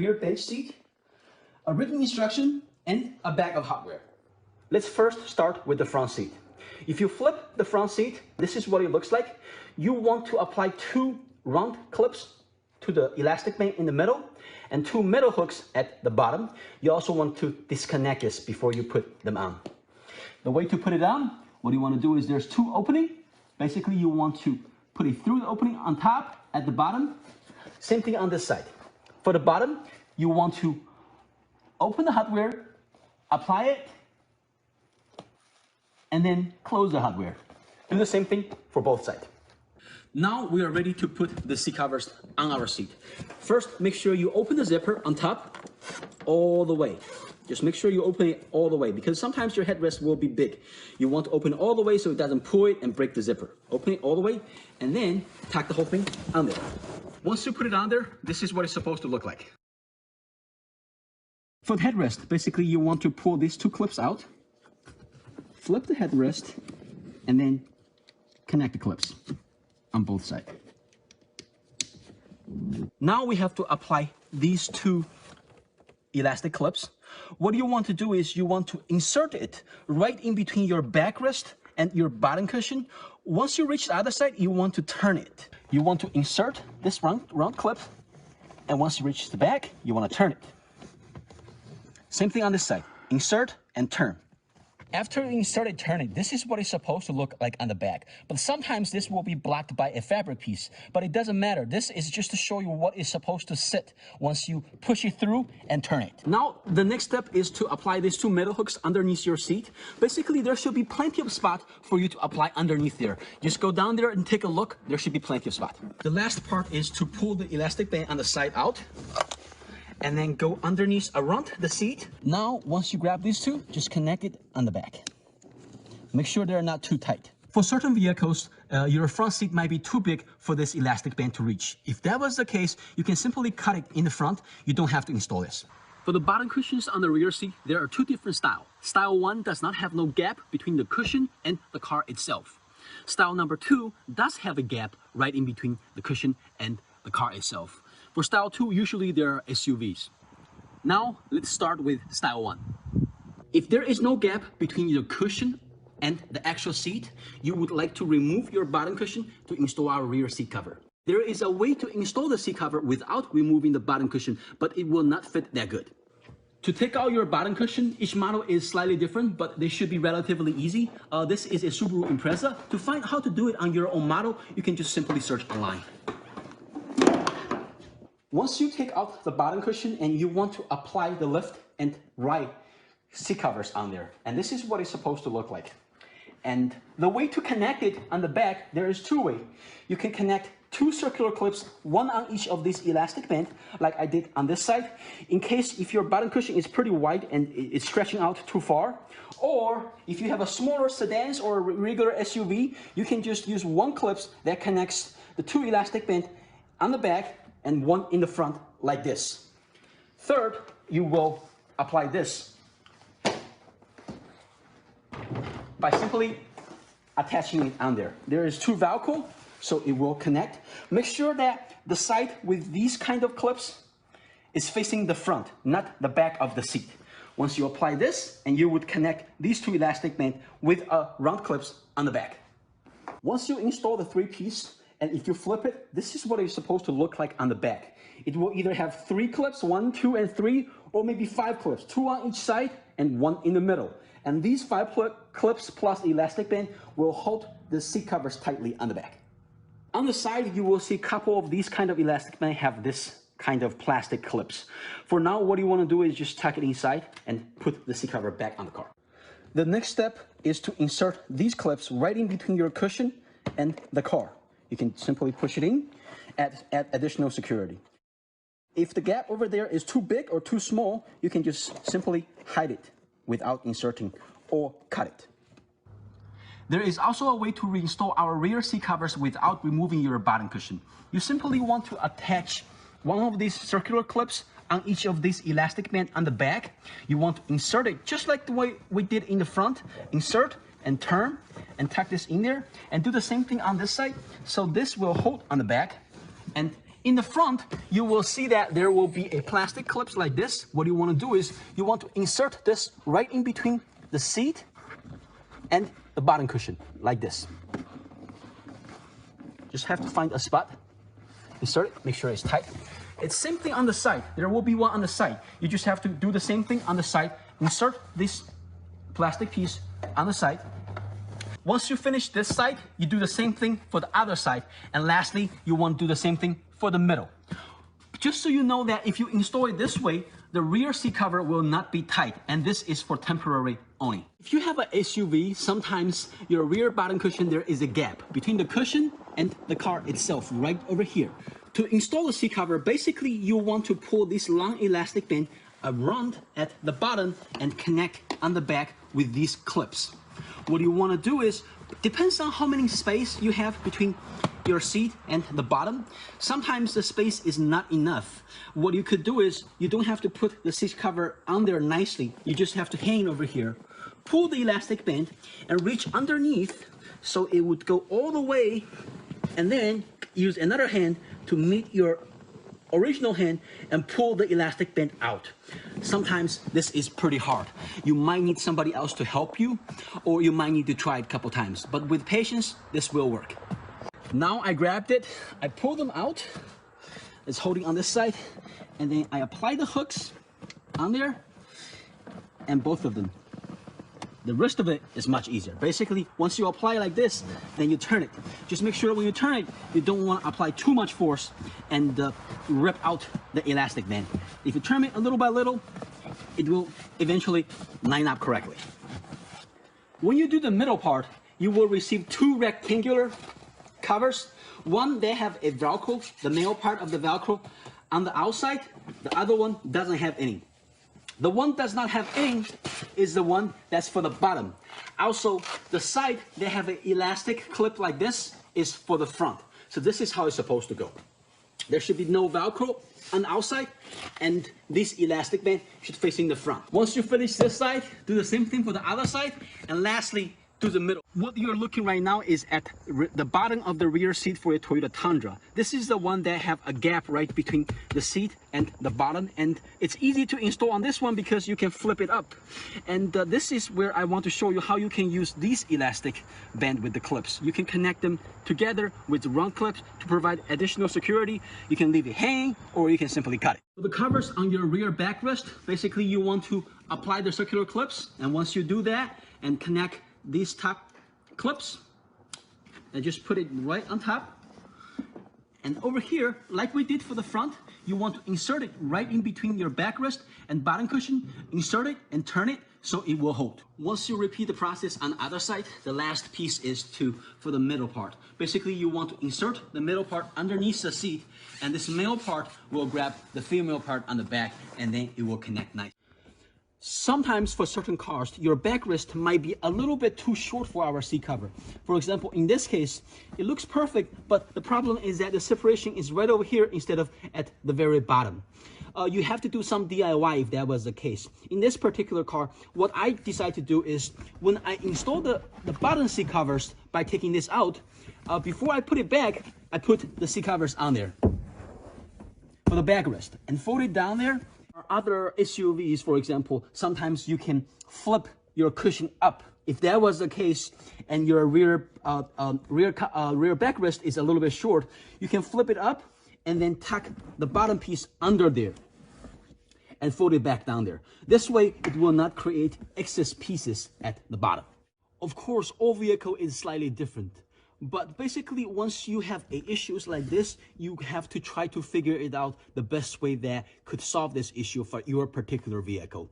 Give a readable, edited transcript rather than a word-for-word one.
rear bench seat, a written instruction, and a bag of hardware. Let's first start with the front seat. If you flip the front seat, this is what it looks like. You want to apply 2 round clips to the elastic band in the middle and 2 metal hooks at the bottom. You also want to disconnect this before you put them on. The way to put it on, what you want to do is there's 2 openings. Basically, you want to put it through the opening on top, at the bottom. Same thing on this side. For the bottom, you want to open the hardware, apply it, and then close the hardware. Do the same thing for both sides. Now we are ready to put the seat covers on our seat. First, make sure you open the zipper on top all the way. Just make sure you open it all the way because sometimes your headrest will be big. You want to open it all the way so it doesn't pull it and break the zipper. Open it all the way and then tack the whole thing on there. Once you put it on there, this is what it's supposed to look like. For the headrest, basically you want to pull these 2 clips out, flip the headrest, and then connect the clips on both sides. Now we have to apply these 2 elastic clips. What you want to do is you want to insert it right in between your backrest and your bottom cushion. Once you reach the other side, you want to turn it. You want to insert this round clip, and once you reach the back, you want to turn it. Same thing on this side. Insert and turn. After you insert it, turn it, this is what it's supposed to look like on the back. But sometimes this will be blocked by a fabric piece, but it doesn't matter. This is just to show you what is supposed to sit once you push it through and turn it. Now, the next step is to apply these 2 metal hooks underneath your seat. Basically, there should be plenty of spot for you to apply underneath there. Just go down there and take a look. There should be plenty of spot. The last part is to pull the elastic band on the side out, and then go underneath around the seat. Now, once you grab these 2, just connect it on the back. Make sure they're not too tight. For certain vehicles, your front seat might be too big for this elastic band to reach. If that was the case, you can simply cut it in the front. You don't have to install this. For the bottom cushions on the rear seat, there are 2 different styles. Style 1 does not have no gap between the cushion and the car itself. Style number 2 does have a gap right in between the cushion and the car itself. For style 2, usually there are SUVs. Now, let's start with style 1. If there is no gap between the cushion and the actual seat, you would like to remove your bottom cushion to install our rear seat cover. There is a way to install the seat cover without removing the bottom cushion, but it will not fit that good. To take out your bottom cushion, each model is slightly different, but they should be relatively easy. This is a Subaru Impreza. To find how to do it on your own model, you can just simply search online. Once you take out the bottom cushion and you want to apply the left and right seat covers on there, and this is what it's supposed to look like. And the way to connect it on the back, there is 2 ways. You can connect 2 circular clips, 1 on each of these elastic band, like I did on this side, in case if your bottom cushion is pretty wide and it's stretching out too far. Or if you have a smaller sedans or regular SUV, you can just use 1 clip that connects the 2 elastic band on the back and 1 in the front like this. Third, you will apply this by simply attaching it on there. There is 2 Velcro, so it will connect. Make sure that the side with these kind of clips is facing the front, not the back of the seat. Once you apply this, and you would connect these 2 elastic bands with round clips on the back. Once you install the 3-piece, and if you flip it, this is what it's supposed to look like on the back. It will either have 3 clips, 1, 2, and 3, or maybe 5 clips, 2 on each side and 1 in the middle. And these 5 clips plus elastic band will hold the seat covers tightly on the back. On the side, you will see a couple of these kind of elastic band have this kind of plastic clips. For now, what you want to do is just tuck it inside and put the seat cover back on the car. The next step is to insert these clips right in between your cushion and the car. You can simply push it in, add additional security. If the gap over there is too big or too small, you can just simply hide it without inserting or cut it. There is also a way to reinstall our rear seat covers without removing your bottom cushion. You simply want to attach 1 of these circular clips on each of these elastic bands on the back. You want to insert it just like the way we did in the front. Insert and turn and tuck this in there, and do the same thing on this side. So this will hold on the back, and In the front, you will see that there will be a plastic clips like this. What you want to do is you want to insert this right in between the seat and the bottom cushion, like this. Just have to find a spot, insert it, make sure it's tight. It's same thing on the side. There will be one on the side. You just have to do the same thing on the side. Insert this plastic piece on the side. Once you finish this side, you do the same thing for the other side. And lastly, you want to do the same thing for the middle. Just so you know that if you install it this way, the rear seat cover will not be tight, and this is for temporary only. If you have an SUV, sometimes your rear bottom cushion, there is a gap between the cushion and the car itself, right over here. To install the seat cover, basically you want to pull this long elastic band around at the bottom and connect on the back with these clips. What you want to do is, depends on how many space you have between your seat and the bottom. Sometimes the space is not enough. What you could do is, you don't have to put the seat cover on there nicely. You just have to hang over here, pull the elastic band and reach underneath so it would go all the way, and then use another hand to meet your original hand and pull the elastic band out. Sometimes this is pretty hard. You might need somebody else to help you, or you might need to try it a couple times, but with patience, this will work. Now I grabbed it, I pulled them out. It's holding on this side, and then I apply the hooks on there, and both of them. The rest of it is much easier. Basically, once you apply like this, then you turn it. Just make sure when you turn it, you don't want to apply too much force and rip out the elastic band. If you turn it a little by little, it will eventually line up correctly. When you do the middle part, you will receive two rectangular covers. One, they have a Velcro, the male part of the Velcro on the outside. The other one doesn't have any. The one does not have any is the one that's for the bottom. Also, the side, they have an elastic clip like this, is for the front. So this is how it's supposed to go. There should be no Velcro on the outside, and this elastic band should facing the front. Once you finish this side, do the same thing for the other side, and lastly, to the middle. What you're looking right now is at the bottom of the rear seat for a Toyota Tundra. This is the one that have a gap right between the seat and the bottom, and it's easy to install on this one because you can flip it up. And this is where I want to show you how you can use these elastic band with the clips. You can connect them together with round clips to provide additional security. You can leave it hanging, or you can simply cut it. For the covers on your rear backrest, basically you want to apply the circular clips, and once you do that and connect these top clips, and just put it right on top. And over here, like we did for the front, you want to insert it right in between your backrest and bottom cushion. Insert it and turn it so it will hold. Once you repeat the process on the other side, the last piece is for the middle part. Basically, you want to insert the middle part underneath the seat, and this male part will grab the female part on the back, and then it will connect nice. Sometimes for certain cars, your backrest might be a little bit too short for our seat cover. For example, in this case, it looks perfect, but the problem is that the separation is right over here instead of at the very bottom. You have to do some DIY if that was the case. In this particular car, what I decided to do is, when I install the bottom seat covers by taking this out, before I put it back, I put the seat covers on there for the backrest and fold it down there. Other SUVs, for example, sometimes you can flip your cushion up. If that was the case and your rear backrest is a little bit short, you can flip it up and then tuck the bottom piece under there and fold it back down there. This way, it will not create excess pieces at the bottom. Of course, all vehicle is slightly different. But basically, once you have issues like this, you have to try to figure it out the best way that could solve this issue for your particular vehicle.